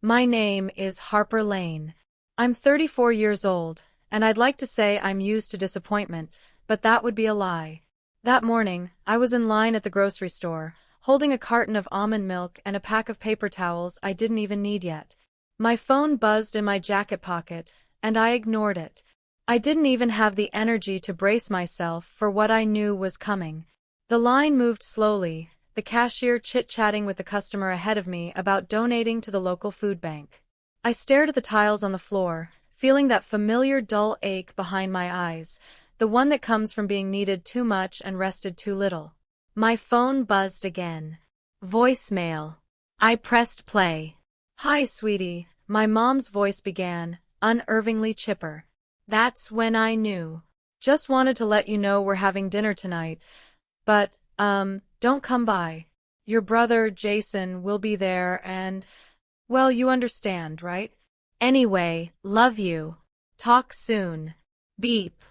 My name is Harper Lane. I'm 34 years old, and I'd like to say I'm used to disappointment, but that would be a lie. That morning, I was in line at the grocery store, holding a carton of almond milk and a pack of paper towels I didn't even need yet. My phone buzzed in my jacket pocket, and I ignored it. I didn't even have the energy to brace myself for what I knew was coming. The line moved slowly, the cashier chit-chatting with the customer ahead of me about donating to the local food bank. I stared at the tiles on the floor, feeling that familiar dull ache behind my eyes, the one that comes from being needed too much and rested too little. My phone buzzed again. Voicemail. I pressed play. "Hi, sweetie," my mom's voice began, unnervingly chipper. That's when I knew. "Just wanted to let you know we're having dinner tonight, but, don't come by. Your brother, Jason, will be there and, well, you understand, right? Anyway, love you. Talk soon." Beep.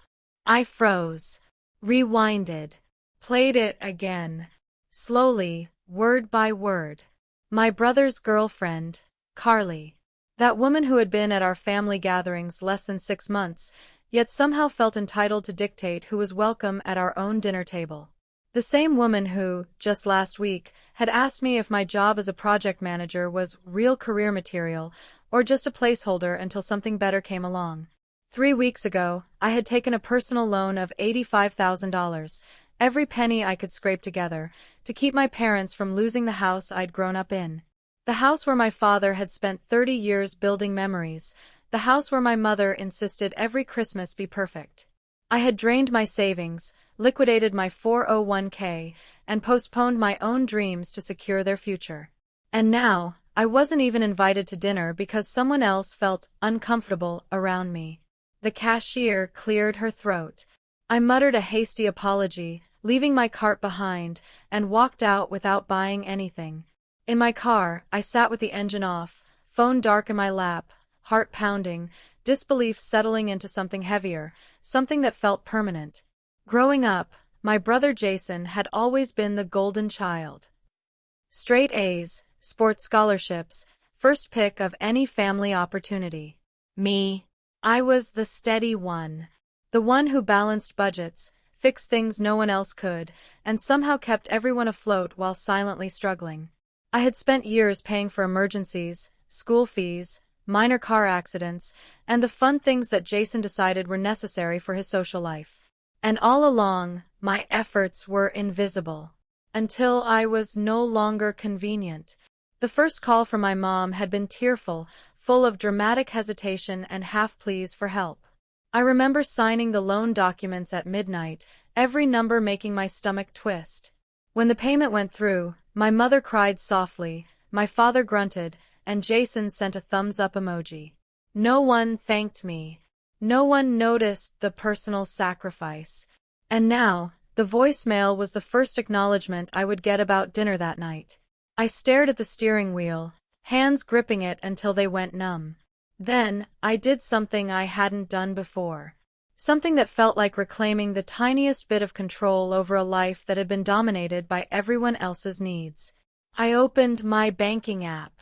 I froze. Rewinded. Played it again. Slowly, word by word. My brother's girlfriend, Carly. That woman who had been at our family gatherings less than 6 months, yet somehow felt entitled to dictate who was welcome at our own dinner table. The same woman who, just last week, had asked me if my job as a project manager was real career material or just a placeholder until something better came along. 3 weeks ago, I had taken a personal loan of $85,000, every penny I could scrape together, to keep my parents from losing the house I'd grown up in. The house where my father had spent 30 years building memories, the house where my mother insisted every Christmas be perfect. I had drained my savings, liquidated my 401k, and postponed my own dreams to secure their future. And now, I wasn't even invited to dinner because someone else felt uncomfortable around me. The cashier cleared her throat. I muttered a hasty apology, leaving my cart behind, and walked out without buying anything. In my car, I sat with the engine off, phone dark in my lap, heart pounding, disbelief settling into something heavier, something that felt permanent. Growing up, my brother Jason had always been the golden child. Straight A's, sports scholarships, first pick of any family opportunity. Me. I was the steady one. The one who balanced budgets, fixed things no one else could, and somehow kept everyone afloat while silently struggling. I had spent years paying for emergencies, school fees, minor car accidents, and the fun things that Jason decided were necessary for his social life. And all along, my efforts were invisible. Until I was no longer convenient. The first call from my mom had been tearful, full of dramatic hesitation and half-pleas for help. I remember signing the loan documents at midnight, every number making my stomach twist. When the payment went through, my mother cried softly, my father grunted, and Jason sent a thumbs-up emoji. No one thanked me. No one noticed the personal sacrifice. And now, the voicemail was the first acknowledgement I would get about dinner that night. I stared at the steering wheel, hands gripping it until they went numb. Then, I did something I hadn't done before. Something that felt like reclaiming the tiniest bit of control over a life that had been dominated by everyone else's needs. I opened my banking app.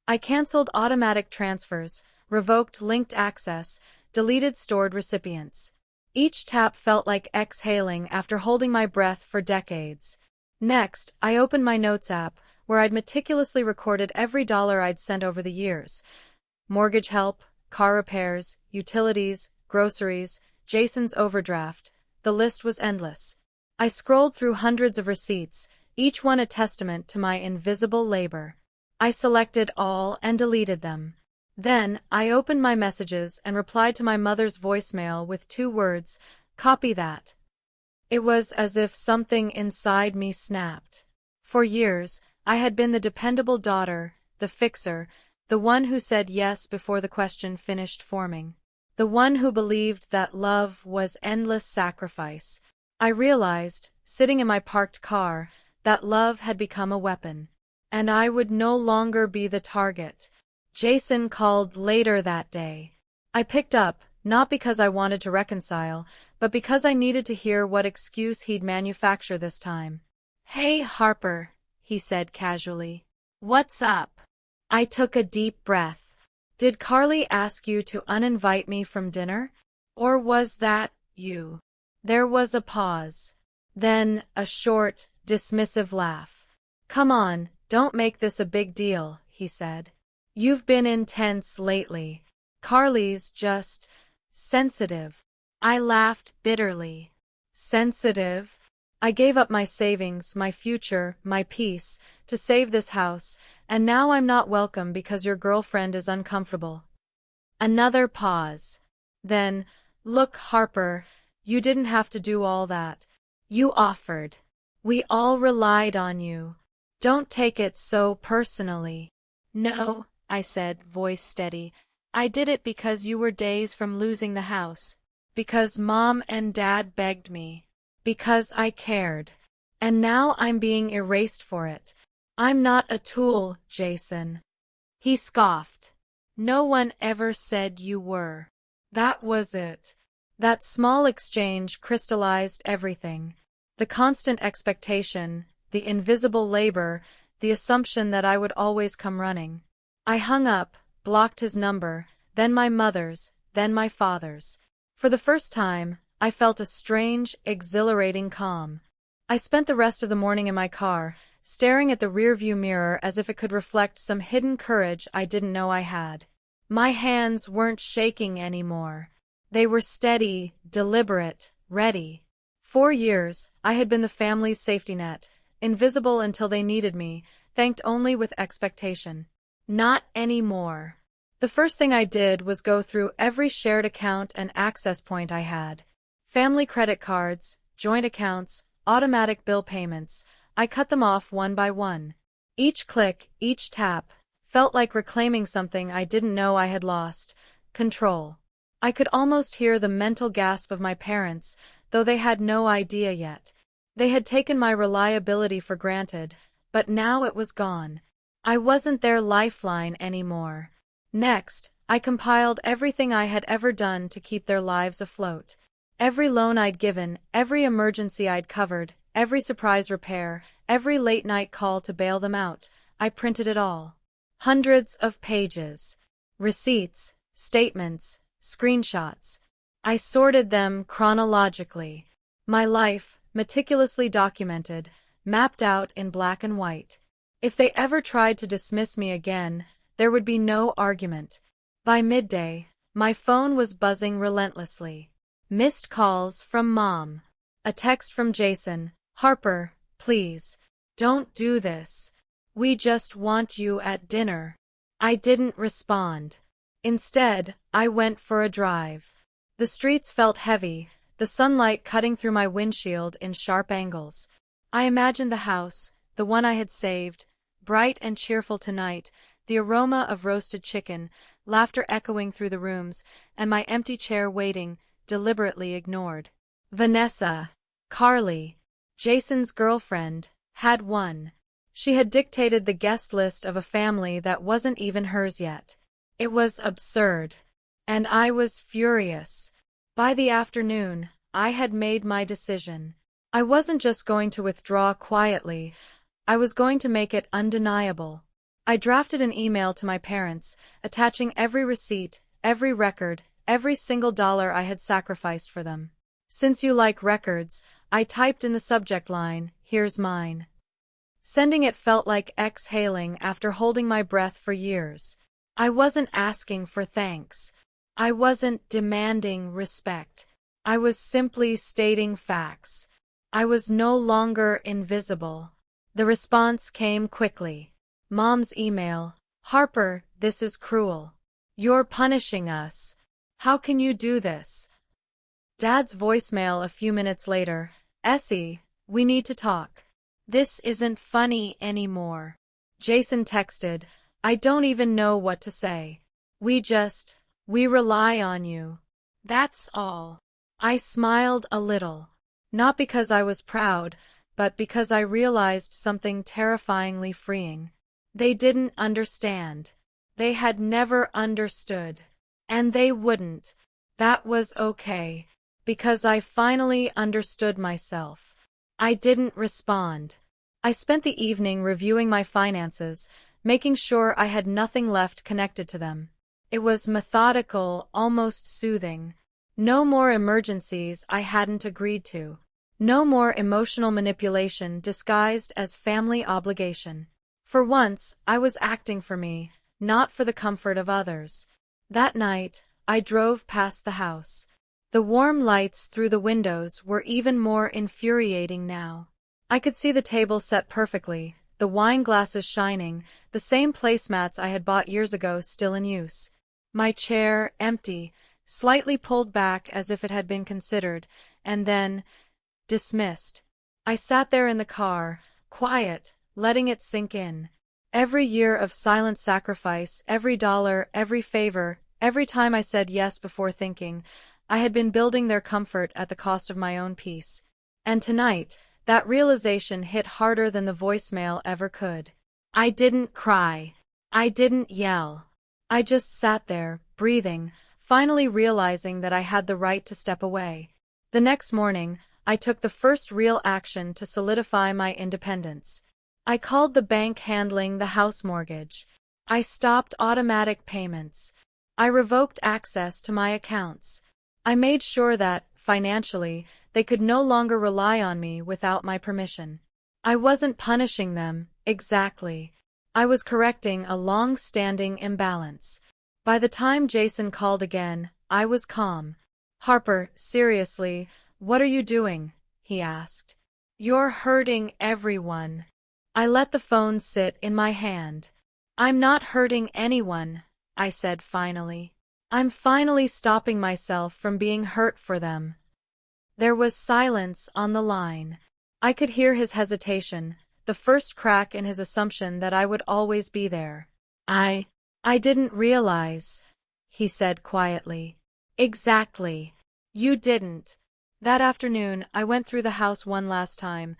I canceled automatic transfers, revoked linked access, deleted stored recipients. Each tap felt like exhaling after holding my breath for decades. Next, I opened my Notes app, where I'd meticulously recorded every dollar I'd sent over the years. Mortgage help, car repairs, utilities, groceries, Jason's overdraft. The list was endless. I scrolled through hundreds of receipts, each one a testament to my invisible labor. I selected all and deleted them. Then, I opened my messages and replied to my mother's voicemail with 2 words, "Copy that." It was as if something inside me snapped. For years, I had been the dependable daughter, the fixer, the one who said yes before the question finished forming. The one who believed that love was endless sacrifice. I realized, sitting in my parked car, that love had become a weapon. And I would no longer be the target. Jason called later that day. I picked up, not because I wanted to reconcile, but because I needed to hear what excuse he'd manufacture this time. "Hey, Harper," he said casually. "What's up?" I took a deep breath. Did Carly ask you to uninvite me from dinner? Or was that you? There was a pause. Then a short, dismissive laugh. Come on, don't make this a big deal, he said. You've been intense lately. Carly's just sensitive. I laughed bitterly. Sensitive? I gave up my savings, my future, my peace, to save this house, and now I'm not welcome because your girlfriend is uncomfortable. Another pause. Then, look, Harper, you didn't have to do all that. You offered. We all relied on you. Don't take it so personally. No, I said, voice steady. I did it because you were days from losing the house. Because Mom and Dad begged me. Because I cared. And now I'm being erased for it. I'm not a tool, Jason. He scoffed. No one ever said you were. That was it. That small exchange crystallized everything. The constant expectation, the invisible labor, the assumption that I would always come running. I hung up, blocked his number, then my mother's, then my father's. For the first time, I felt a strange, exhilarating calm. I spent the rest of the morning in my car, staring at the rearview mirror as if it could reflect some hidden courage I didn't know I had. My hands weren't shaking anymore. They were steady, deliberate, ready. 4 years, I had been the family's safety net, invisible until they needed me, thanked only with expectation. Not anymore. The first thing I did was go through every shared account and access point I had. Family credit cards, joint accounts, automatic bill payments. I cut them off one by one. Each click, each tap, felt like reclaiming something I didn't know I had lost. Control. I could almost hear the mental gasp of my parents, though they had no idea yet. They had taken my reliability for granted, but now it was gone. I wasn't their lifeline anymore. Next, I compiled everything I had ever done to keep their lives afloat. Every loan I'd given, every emergency I'd covered, every surprise repair, every late-night call to bail them out. I printed it all. Hundreds of pages. Receipts, statements, screenshots. I sorted them chronologically. My life, meticulously documented, mapped out in black and white. If they ever tried to dismiss me again, there would be no argument. By midday, my phone was buzzing relentlessly. Missed calls from Mom. A text from Jason. Harper, please. Don't do this. We just want you at dinner. I didn't respond. Instead, I went for a drive. The streets felt heavy, the sunlight cutting through my windshield in sharp angles. I imagined the house, the one I had saved, bright and cheerful tonight, the aroma of roasted chicken, laughter echoing through the rooms, and my empty chair waiting, deliberately ignored. Vanessa, Carly, Jason's girlfriend, had won. She had dictated the guest list of a family that wasn't even hers yet. It was absurd. And I was furious. By the afternoon, I had made my decision. I wasn't just going to withdraw quietly, I was going to make it undeniable. I drafted an email to my parents, attaching every receipt, every record, every single dollar I had sacrificed for them. Since you like records, I typed in the subject line, "Here's mine." Sending it felt like exhaling after holding my breath for years. I wasn't asking for thanks. I wasn't demanding respect. I was simply stating facts. I was no longer invisible. The response came quickly. Mom's email. Harper, this is cruel. You're punishing us. How can you do this? Dad's voicemail a few minutes later. Essie, we need to talk. This isn't funny anymore. Jason texted. I don't even know what to say. We rely on you. That's all. I smiled a little. Not because I was proud, but because I realized something terrifyingly freeing. They didn't understand. They had never understood. And they wouldn't. That was okay, because I finally understood myself. I didn't respond. I spent the evening reviewing my finances, making sure I had nothing left connected to them. It was methodical, almost soothing. No more emergencies I hadn't agreed to. No more emotional manipulation disguised as family obligation. For once, I was acting for me, not for the comfort of others. That night, I drove past the house. The warm lights through the windows were even more infuriating now. I could see the table set perfectly, the wine glasses shining, the same placemats I had bought years ago still in use. My chair, empty, slightly pulled back as if it had been considered, and then dismissed. I sat there in the car, quiet, letting it sink in. Every year of silent sacrifice, every dollar, every favor, every time I said yes before thinking, I had been building their comfort at the cost of my own peace. And tonight, that realization hit harder than the voicemail ever could. I didn't cry. I didn't yell. I just sat there, breathing, finally realizing that I had the right to step away. The next morning, I took the first real action to solidify my independence. I called the bank handling the house mortgage. I stopped automatic payments. I revoked access to my accounts. I made sure that, financially, they could no longer rely on me without my permission. I wasn't punishing them, exactly. I was correcting a long-standing imbalance. By the time Jason called again, I was calm. "Harper, seriously, what are you doing?" he asked. "You're hurting everyone." I let the phone sit in my hand. "I'm not hurting anyone," I said finally. "I'm finally stopping myself from being hurt for them." There was silence on the line. I could hear his hesitation, the first crack in his assumption that I would always be there. I didn't realize," he said quietly. "Exactly. You didn't." That afternoon, I went through the house one last time.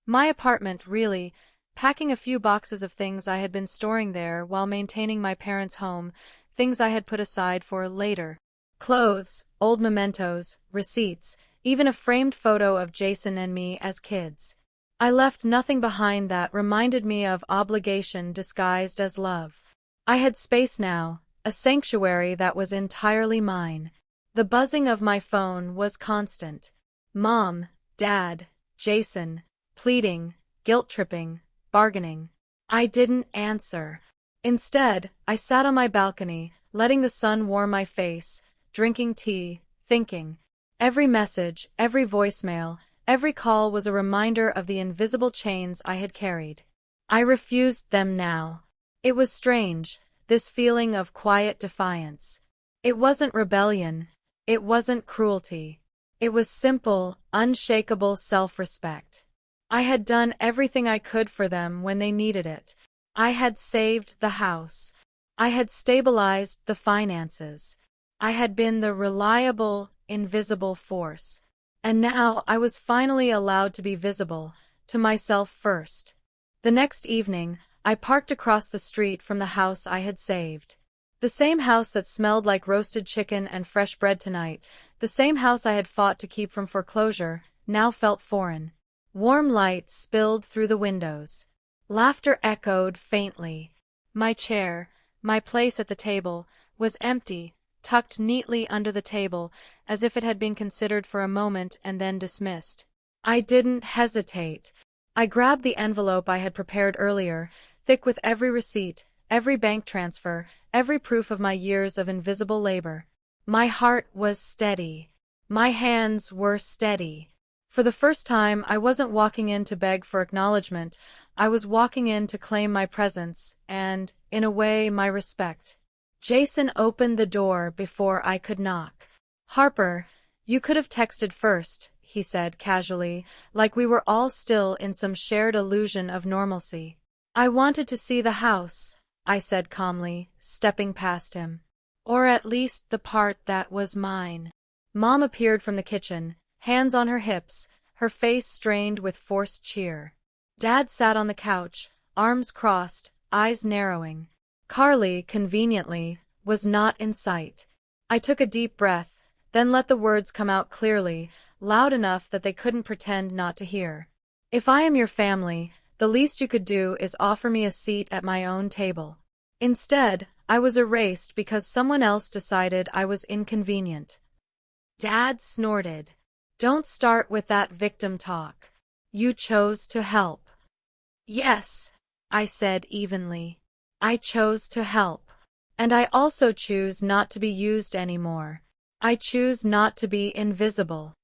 My apartment, really, packing a few boxes of things I had been storing there while maintaining my parents' home, things I had put aside for later. Clothes, old mementos, receipts, even a framed photo of Jason and me as kids. I left nothing behind that reminded me of obligation disguised as love. I had space now, a sanctuary that was entirely mine. The buzzing of my phone was constant. Mom, Dad, Jason, pleading, guilt-tripping, bargaining. I didn't answer. Instead, I sat on my balcony, letting the sun warm my face, drinking tea, thinking. Every message, every voicemail, every call was a reminder of the invisible chains I had carried. I refused them now. It was strange, this feeling of quiet defiance. It wasn't rebellion. It wasn't cruelty. It was simple, unshakable self-respect. I had done everything I could for them when they needed it. I had saved the house. I had stabilized the finances. I had been the reliable, invisible force. And now I was finally allowed to be visible, to myself first. The next evening, I parked across the street from the house I had saved. The same house that smelled like roasted chicken and fresh bread tonight, the same house I had fought to keep from foreclosure, now felt foreign. Warm light spilled through the windows. Laughter echoed faintly. My chair, my place at the table, was empty, tucked neatly under the table, as if it had been considered for a moment and then dismissed. I didn't hesitate. I grabbed the envelope I had prepared earlier, thick with every receipt, every bank transfer, every proof of my years of invisible labor. My heart was steady. My hands were steady. For the first time, I wasn't walking in to beg for acknowledgement. I was walking in to claim my presence and, in a way, my respect. Jason opened the door before I could knock. "Harper, you could have texted first," he said casually, like we were all still in some shared illusion of normalcy. "I wanted to see the house," I said calmly, stepping past him. "Or at least the part that was mine." Mom appeared from the kitchen, hands on her hips, her face strained with forced cheer. Dad sat on the couch, arms crossed, eyes narrowing. Carly, conveniently, was not in sight. I took a deep breath, then let the words come out clearly, loud enough that they couldn't pretend not to hear. "If I am your family, the least you could do is offer me a seat at my own table." Instead, I was erased because someone else decided I was inconvenient. Dad snorted. Don't start with that victim talk. You chose to help. Yes, I said evenly. I chose to help. And I also choose not to be used anymore. I choose not to be invisible.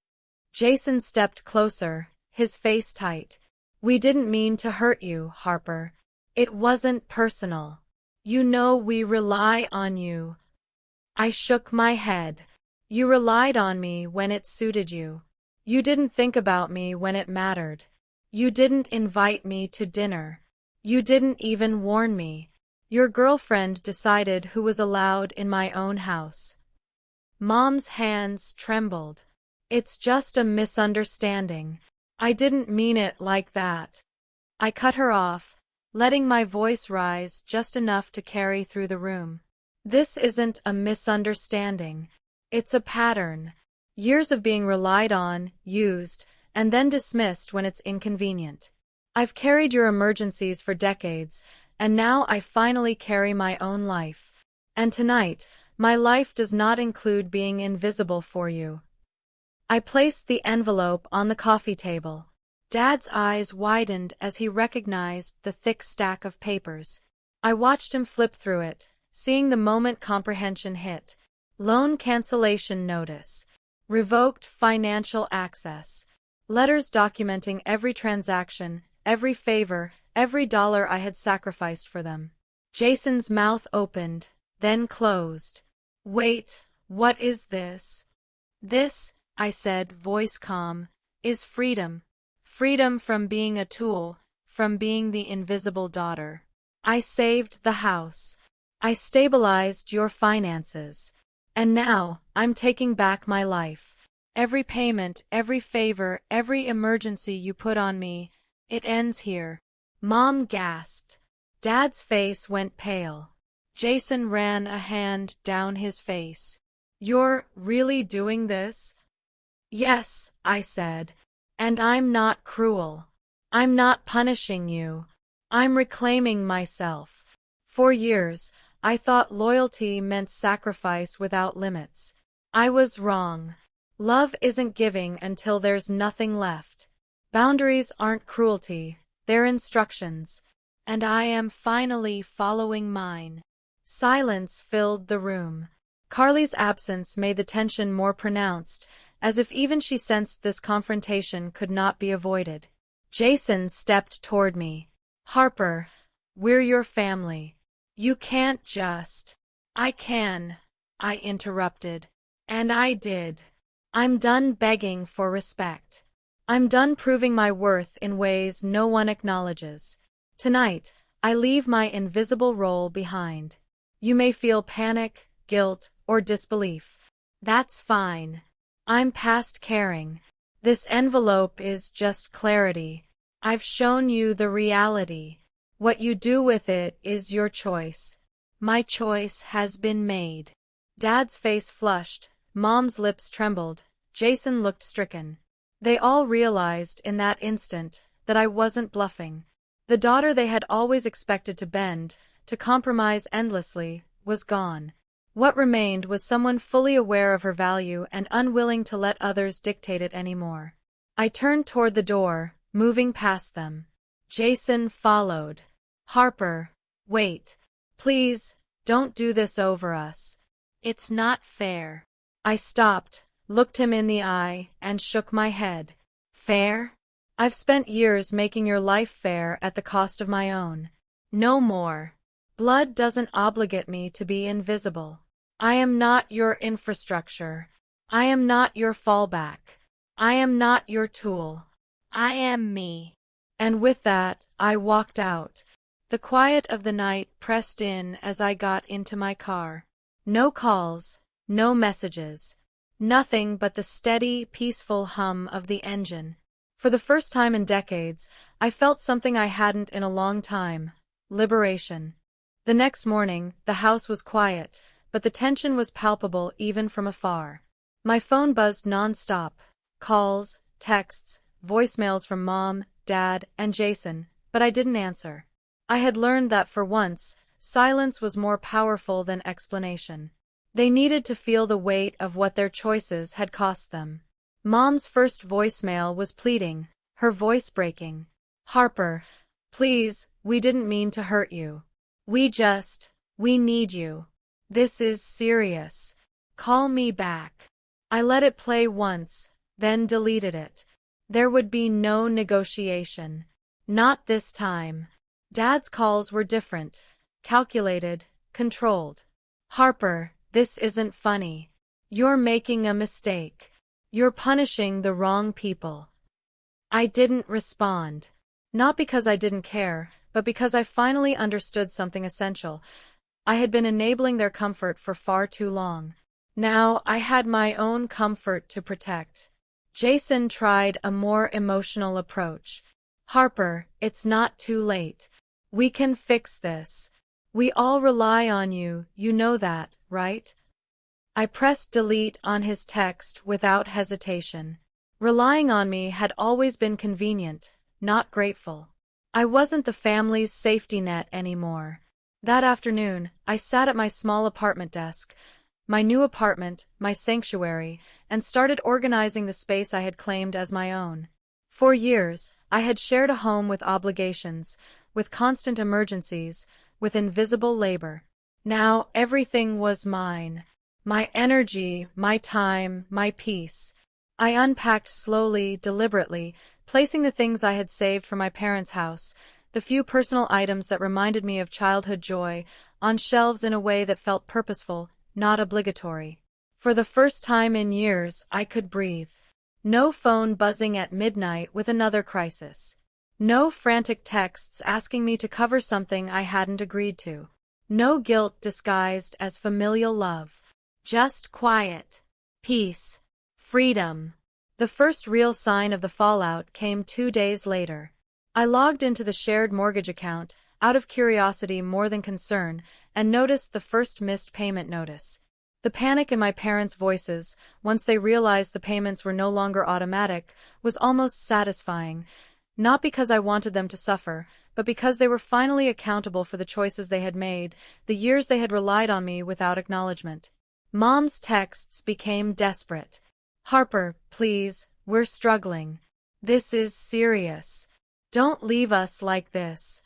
Jason stepped closer, his face tight. We didn't mean to hurt you, Harper. It wasn't personal. You know we rely on you. I shook my head. You relied on me when it suited you. You didn't think about me when it mattered. You didn't invite me to dinner. You didn't even warn me. Your girlfriend decided who was allowed in my own house. Mom's hands trembled. It's just a misunderstanding. I didn't mean it like that. I cut her off, letting my voice rise just enough to carry through the room. This isn't a misunderstanding. It's a pattern. Years of being relied on, used, and then dismissed when it's inconvenient. I've carried your emergencies for decades, and now I finally carry my own life. And tonight, my life does not include being invisible for you. I placed the envelope on the coffee table. Dad's eyes widened as he recognized the thick stack of papers. I watched him flip through it, seeing the moment comprehension hit. Loan cancellation notice. Revoked financial access. Letters documenting every transaction, every favor, every dollar I had sacrificed for them. Jason's mouth opened, then closed. Wait, what is this? This, I said, voice calm, is freedom. Freedom from being a tool, from being the invisible daughter. I saved the house. I stabilized your finances. And now, I'm taking back my life. Every payment, every favor, every emergency you put on me, it ends here. Mom gasped. Dad's face went pale. Jason ran a hand down his face. You're really doing this? Yes, I said. And I'm not cruel. I'm not punishing you. I'm reclaiming myself. For years, I thought loyalty meant sacrifice without limits. I was wrong. Love isn't giving until there's nothing left. Boundaries aren't cruelty, they're instructions. And I am finally following mine. Silence filled the room. Carly's absence made the tension more pronounced, as if even she sensed this confrontation could not be avoided. Jason stepped toward me. Harper, we're your family. You can't just. I can, I interrupted. And I did. I'm done begging for respect. I'm done proving my worth in ways no one acknowledges. Tonight, I leave my invisible role behind. You may feel panic, guilt, or disbelief. That's fine. I'm past caring. This envelope is just clarity. I've shown you the reality. What you do with it is your choice. My choice has been made. Dad's face flushed, Mom's lips trembled, Jason looked stricken. They all realized in that instant that I wasn't bluffing. The daughter they had always expected to bend, to compromise endlessly, was gone. What remained was someone fully aware of her value and unwilling to let others dictate it anymore. I turned toward the door, moving past them. Jason followed. Harper, wait. Please, don't do this over us. It's not fair. I stopped, looked him in the eye, and shook my head. Fair? I've spent years making your life fair at the cost of my own. No more. Blood doesn't obligate me to be invisible. I am not your infrastructure. I am not your fallback. I am not your tool. I am me. And with that, I walked out. The quiet of the night pressed in as I got into my car. No calls, no messages. Nothing but the steady, peaceful hum of the engine. For the first time in decades, I felt something I hadn't in a long time. Liberation. The next morning, the house was quiet, but the tension was palpable even from afar. My phone buzzed non-stop. Calls, texts, voicemails from Mom, Dad, and Jason, but I didn't answer. I had learned that for once, silence was more powerful than explanation. They needed to feel the weight of what their choices had cost them. Mom's first voicemail was pleading, her voice breaking. "Harper, please, we didn't mean to hurt you. We need you. This is serious. Call me back." I let it play once, then deleted it. There would be no negotiation. Not this time. Dad's calls were different. Calculated, controlled. "Harper, this isn't funny. You're making a mistake. You're punishing the wrong people." I didn't respond. Not because I didn't care, but because I finally understood something essential. I had been enabling their comfort for far too long. Now I had my own comfort to protect. Jason tried a more emotional approach. "Harper, it's not too late. We can fix this. We all rely on you, you know that, right?" I pressed delete on his text without hesitation. Relying on me had always been convenient, not grateful. I wasn't the family's safety net anymore. That afternoon, I sat at my small apartment desk, my new apartment, my sanctuary, and started organizing the space I had claimed as my own. For years, I had shared a home with obligations, with constant emergencies, with invisible labor. Now everything was mine. My energy, my time, my peace. I unpacked slowly, deliberately, placing the things I had saved for my parents' house, the few personal items that reminded me of childhood joy, on shelves in a way that felt purposeful, not obligatory. For the first time in years, I could breathe. No phone buzzing at midnight with another crisis. No frantic texts asking me to cover something I hadn't agreed to. No guilt disguised as familial love. Just quiet. Peace. Freedom. The first real sign of the fallout came 2 days later. I logged into the shared mortgage account, out of curiosity more than concern, and noticed the first missed payment notice. The panic in my parents' voices, once they realized the payments were no longer automatic, was almost satisfying, not because I wanted them to suffer, but because they were finally accountable for the choices they had made, the years they had relied on me without acknowledgement. Mom's texts became desperate. "Harper, please, we're struggling. This is serious. Don't leave us like this."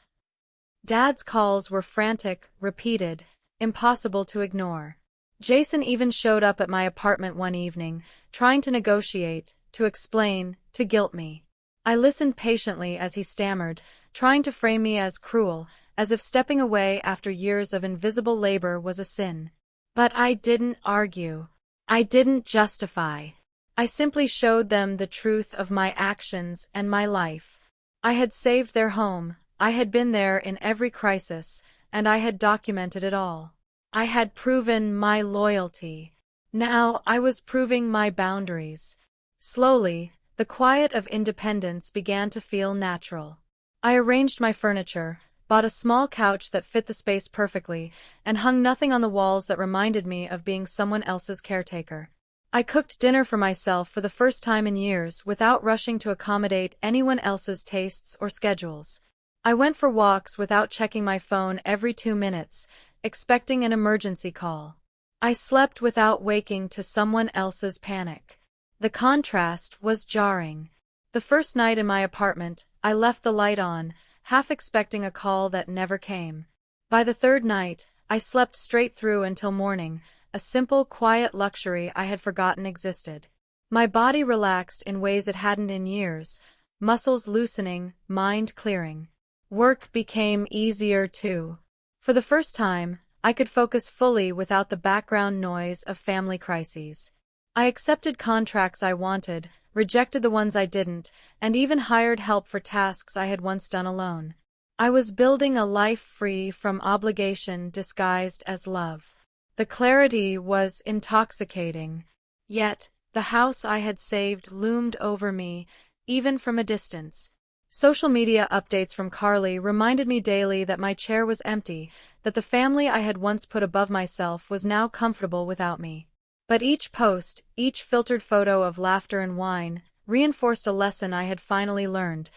Dad's calls were frantic, repeated, impossible to ignore. Jason even showed up at my apartment one evening, trying to negotiate, to explain, to guilt me. I listened patiently as he stammered, trying to frame me as cruel, as if stepping away after years of invisible labor was a sin. But I didn't argue. I didn't justify. I simply showed them the truth of my actions and my life. I had saved their home, I had been there in every crisis, and I had documented it all. I had proven my loyalty. Now I was proving my boundaries. Slowly, the quiet of independence began to feel natural. I arranged my furniture, bought a small couch that fit the space perfectly, and hung nothing on the walls that reminded me of being someone else's caretaker. I cooked dinner for myself for the first time in years without rushing to accommodate anyone else's tastes or schedules. I went for walks without checking my phone every 2 minutes, expecting an emergency call. I slept without waking to someone else's panic. The contrast was jarring. The first night in my apartment, I left the light on, half expecting a call that never came. By the third night, I slept straight through until morning, a simple, quiet luxury I had forgotten existed. My body relaxed in ways it hadn't in years, muscles loosening, mind clearing. Work became easier too. For the first time, I could focus fully without the background noise of family crises. I accepted contracts I wanted, rejected the ones I didn't, and even hired help for tasks I had once done alone. I was building a life free from obligation disguised as love. The clarity was intoxicating. Yet, the house I had saved loomed over me, even from a distance. Social media updates from Carly reminded me daily that my chair was empty, that the family I had once put above myself was now comfortable without me. But each post, each filtered photo of laughter and wine, reinforced a lesson I had finally learned.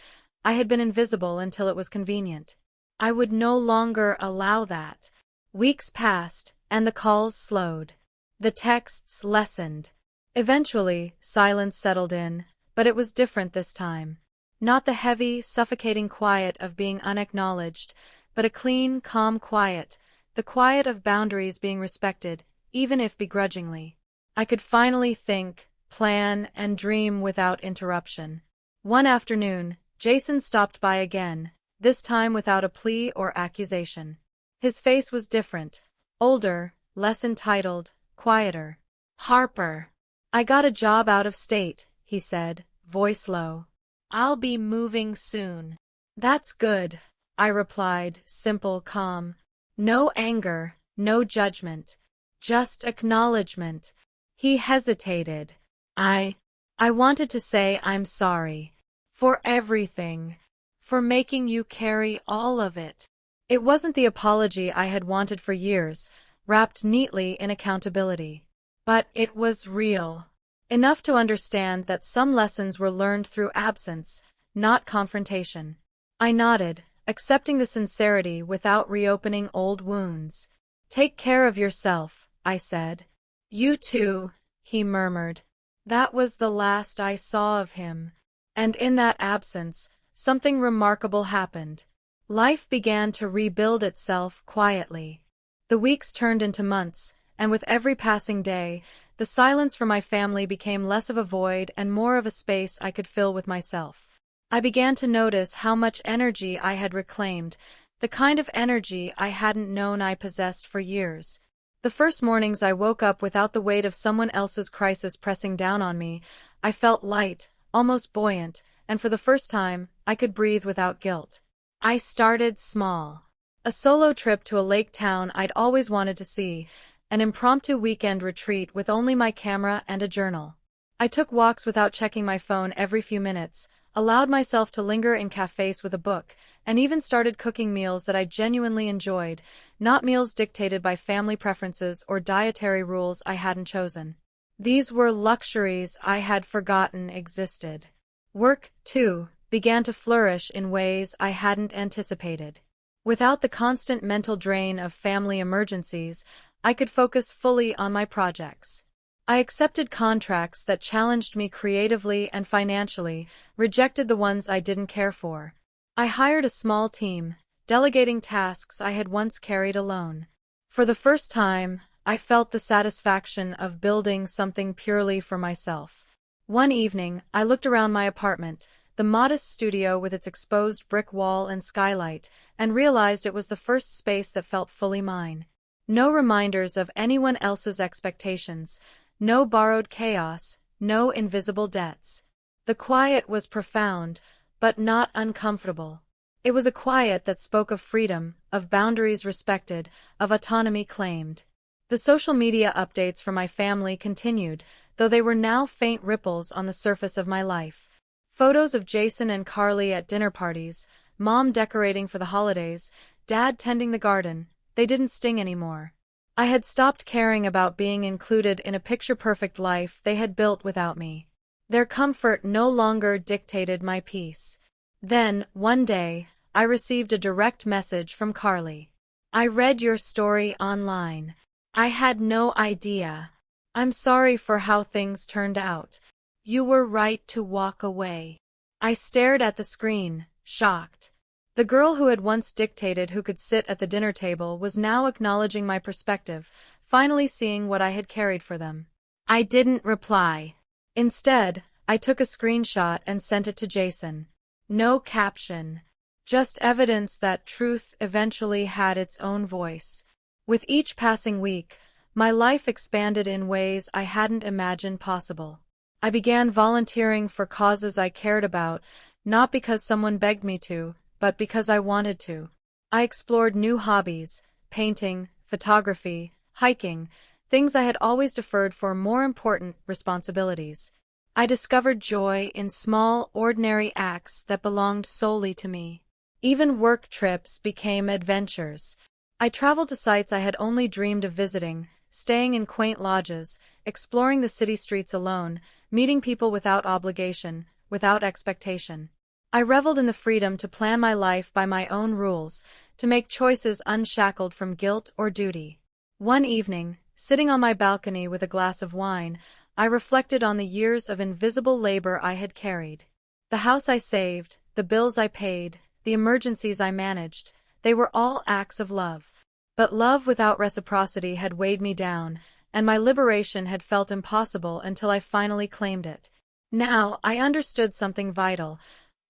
I had been invisible until it was convenient. I would no longer allow that. Weeks passed, and the calls slowed. The texts lessened. Eventually, silence settled in, but it was different this time. Not the heavy, suffocating quiet of being unacknowledged, but a clean, calm quiet, the quiet of boundaries being respected, even if begrudgingly. I could finally think, plan, and dream without interruption. One afternoon, Jason stopped by again, this time without a plea or accusation. His face was different, older, less entitled, quieter. "Harper, I got a job out of state," he said, voice low. "I'll be moving soon." "That's good," I replied, simple, calm. No anger, no judgment, just acknowledgement. He hesitated. I wanted to say I'm sorry. For everything. For making you carry all of it. It wasn't the apology I had wanted for years, wrapped neatly in accountability. But it was real. Enough to understand that some lessons were learned through absence, not confrontation. I nodded, accepting the sincerity without reopening old wounds. "Take care of yourself," I said. "You too," he murmured. That was the last I saw of him. And in that absence, something remarkable happened. Life began to rebuild itself quietly. The weeks turned into months, and with every passing day, the silence from my family became less of a void and more of a space I could fill with myself. I began to notice how much energy I had reclaimed, the kind of energy I hadn't known I possessed for years. The first mornings I woke up without the weight of someone else's crisis pressing down on me, I felt light, almost buoyant, and for the first time, I could breathe without guilt. I started small. A solo trip to a lake town I'd always wanted to see, an impromptu weekend retreat with only my camera and a journal. I took walks without checking my phone every few minutes, allowed myself to linger in cafes with a book, and even started cooking meals that I genuinely enjoyed, not meals dictated by family preferences or dietary rules I hadn't chosen. These were luxuries I had forgotten existed. Work, too, began to flourish in ways I hadn't anticipated. Without the constant mental drain of family emergencies, I could focus fully on my projects. I accepted contracts that challenged me creatively and financially, rejected the ones I didn't care for. I hired a small team, delegating tasks I had once carried alone. For the first time, I felt the satisfaction of building something purely for myself. One evening, I looked around my apartment, the modest studio with its exposed brick wall and skylight, and realized it was the first space that felt fully mine. No reminders of anyone else's expectations, no borrowed chaos, no invisible debts. The quiet was profound, but not uncomfortable. It was a quiet that spoke of freedom, of boundaries respected, of autonomy claimed. The social media updates from my family continued, though they were now faint ripples on the surface of my life. Photos of Jason and Carly at dinner parties, Mom decorating for the holidays, Dad tending the garden, they didn't sting anymore. I had stopped caring about being included in a picture-perfect life they had built without me. Their comfort no longer dictated my peace. Then, one day, I received a direct message from Carly. "I read your story online. I had no idea. I'm sorry for how things turned out. You were right to walk away." I stared at the screen, shocked. The girl who had once dictated who could sit at the dinner table was now acknowledging my perspective, finally seeing what I had carried for them. I didn't reply. Instead, I took a screenshot and sent it to Jason. No caption. Just evidence that truth eventually had its own voice. With each passing week, my life expanded in ways I hadn't imagined possible. I began volunteering for causes I cared about, not because someone begged me to, but because I wanted to. I explored new hobbies, painting, photography, hiking, things I had always deferred for more important responsibilities. I discovered joy in small, ordinary acts that belonged solely to me. Even work trips became adventures. I traveled to sites I had only dreamed of visiting, staying in quaint lodges, exploring the city streets alone, meeting people without obligation, without expectation. I reveled in the freedom to plan my life by my own rules, to make choices unshackled from guilt or duty. One evening, sitting on my balcony with a glass of wine, I reflected on the years of invisible labor I had carried. The house I saved, the bills I paid, the emergencies I managed, they were all acts of love. But love without reciprocity had weighed me down, and my liberation had felt impossible until I finally claimed it. Now, I understood something vital.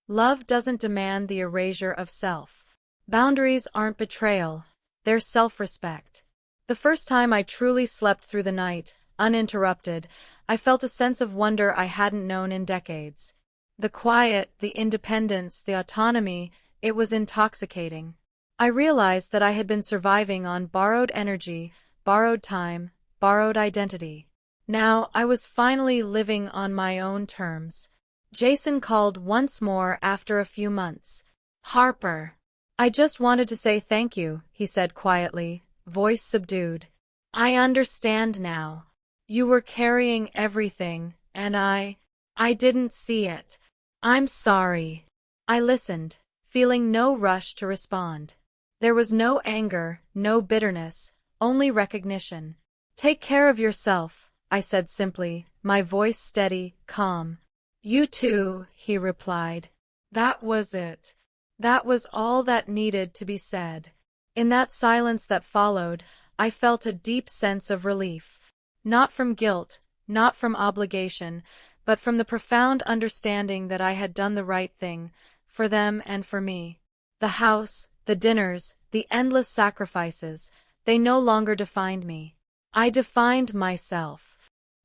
Love doesn't demand the erasure of self. Boundaries aren't betrayal, they're self-respect. The first time I truly slept through the night, uninterrupted, I felt a sense of wonder I hadn't known in decades. The quiet, the independence, the autonomy, it was intoxicating. I realized that I had been surviving on borrowed energy, borrowed time, borrowed identity. Now, I was finally living on my own terms. Jason called once more after a few months. "Harper, I just wanted to say thank you," he said quietly, voice subdued. "I understand now. You were carrying everything, and I didn't see it. I'm sorry." I listened, feeling no rush to respond. There was no anger, no bitterness, only recognition. "Take care of yourself," I said simply, my voice steady, calm. "You too," he replied. That was it. That was all that needed to be said. In that silence that followed, I felt a deep sense of relief. Not from guilt, not from obligation, but from the profound understanding that I had done the right thing, for them and for me. The house, the dinners, the endless sacrifices, they no longer defined me. I defined myself.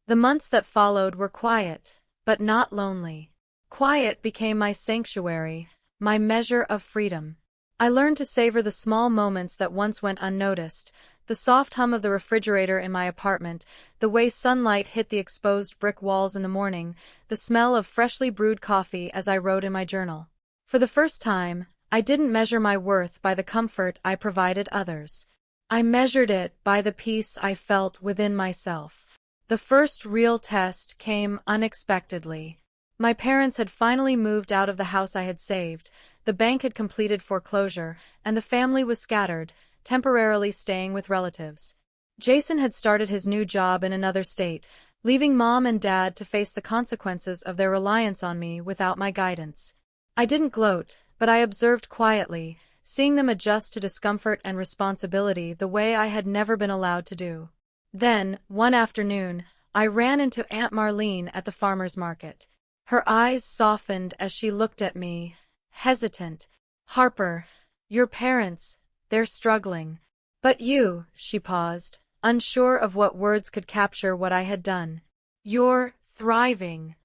The months that followed were quiet, but not lonely. Quiet became my sanctuary, my measure of freedom. I learned to savor the small moments that once went unnoticed, the soft hum of the refrigerator in my apartment, the way sunlight hit the exposed brick walls in the morning, the smell of freshly brewed coffee as I wrote in my journal. For the first time, I didn't measure my worth by the comfort I provided others. I measured it by the peace I felt within myself. The first real test came unexpectedly. My parents had finally moved out of the house I had saved, the bank had completed foreclosure, and the family was scattered, temporarily staying with relatives. Jason had started his new job in another state, leaving Mom and Dad to face the consequences of their reliance on me without my guidance. I didn't gloat, but I observed quietly, seeing them adjust to discomfort and responsibility the way I had never been allowed to do. Then, one afternoon, I ran into Aunt Marlene at the farmer's market. Her eyes softened as she looked at me, hesitant. "Harper, your parents, they're struggling. But you," she paused, unsure of what words could capture what I had done. "You're thriving."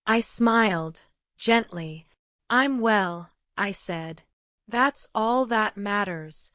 I smiled, gently. "I'm well," I said. "That's all that matters."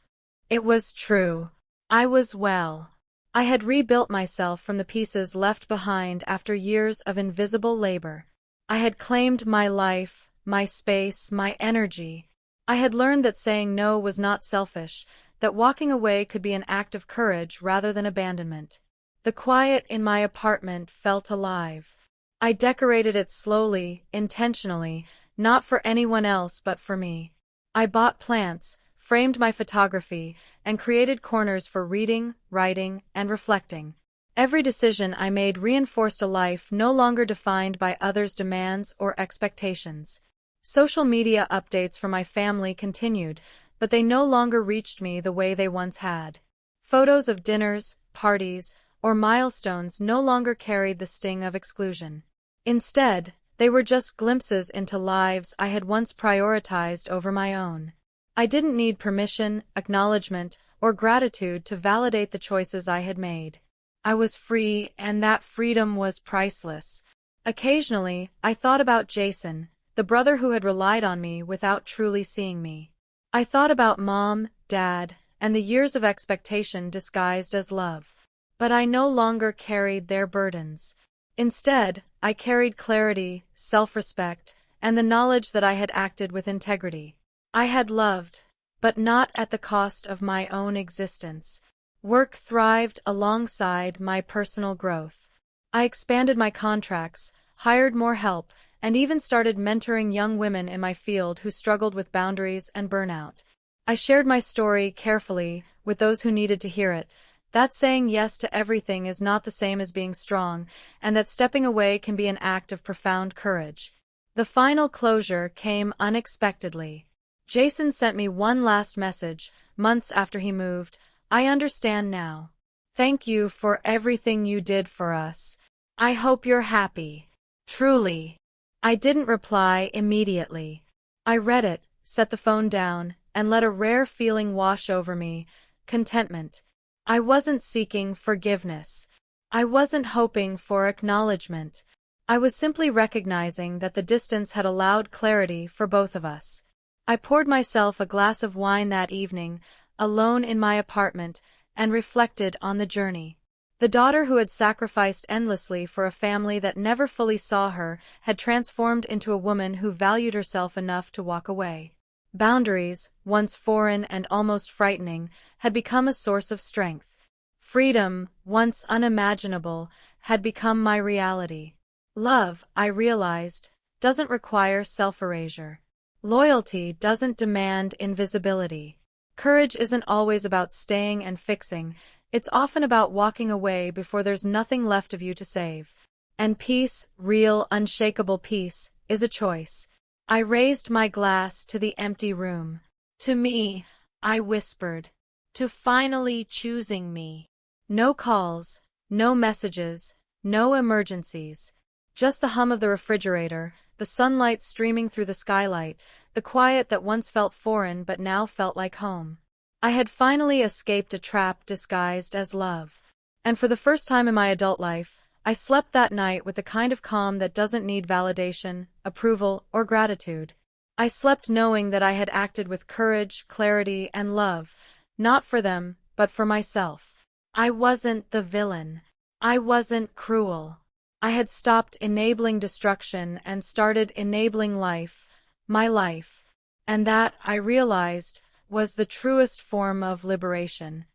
It was true. I was well. I had rebuilt myself from the pieces left behind after years of invisible labor. I had claimed my life, my space, my energy. I had learned that saying no was not selfish, that walking away could be an act of courage rather than abandonment. The quiet in my apartment felt alive. I decorated it slowly, intentionally, not for anyone else but for me. I bought plants, framed my photography, and created corners for reading, writing, and reflecting. Every decision I made reinforced a life no longer defined by others' demands or expectations. Social media updates from my family continued, but they no longer reached me the way they once had. Photos of dinners, parties, or milestones no longer carried the sting of exclusion. Instead, they were just glimpses into lives I had once prioritized over my own. I didn't need permission, acknowledgement, or gratitude to validate the choices I had made. I was free, and that freedom was priceless. Occasionally, I thought about Jason, the brother who had relied on me without truly seeing me. I thought about Mom, Dad, and the years of expectation disguised as love. But I no longer carried their burdens. Instead, I carried clarity, self-respect, and the knowledge that I had acted with integrity. I had loved, but not at the cost of my own existence. Work thrived alongside my personal growth. I expanded my contracts, hired more help, and even started mentoring young women in my field who struggled with boundaries and burnout. I shared my story carefully with those who needed to hear it, that saying yes to everything is not the same as being strong, and that stepping away can be an act of profound courage. The final closure came unexpectedly. Jason sent me one last message, months after he moved. I understand now. Thank you for everything you did for us. I hope you're happy. Truly. I didn't reply immediately. I read it, set the phone down, and let a rare feeling wash over me, contentment. I wasn't seeking forgiveness. I wasn't hoping for acknowledgement. I was simply recognizing that the distance had allowed clarity for both of us. I poured myself a glass of wine that evening, alone in my apartment, and reflected on the journey. The daughter who had sacrificed endlessly for a family that never fully saw her had transformed into a woman who valued herself enough to walk away. Boundaries, once foreign and almost frightening, had become a source of strength. Freedom, once unimaginable, had become my reality. Love, I realized, doesn't require self-erasure. Loyalty doesn't demand invisibility. Courage isn't always about staying and fixing, it's often about walking away before there's nothing left of you to save. And peace, real, unshakable peace, is a choice. I raised my glass to the empty room. To me, I whispered. To finally choosing me. No calls, no messages, no emergencies. Just the hum of the refrigerator, the sunlight streaming through the skylight, the quiet that once felt foreign but now felt like home. I had finally escaped a trap disguised as love. And for the first time in my adult life, I slept that night with the kind of calm that doesn't need validation, approval, or gratitude. I slept knowing that I had acted with courage, clarity, and love, not for them, but for myself. I wasn't the villain. I wasn't cruel. I had stopped enabling destruction and started enabling life, my life. And that, I realized, was the truest form of liberation.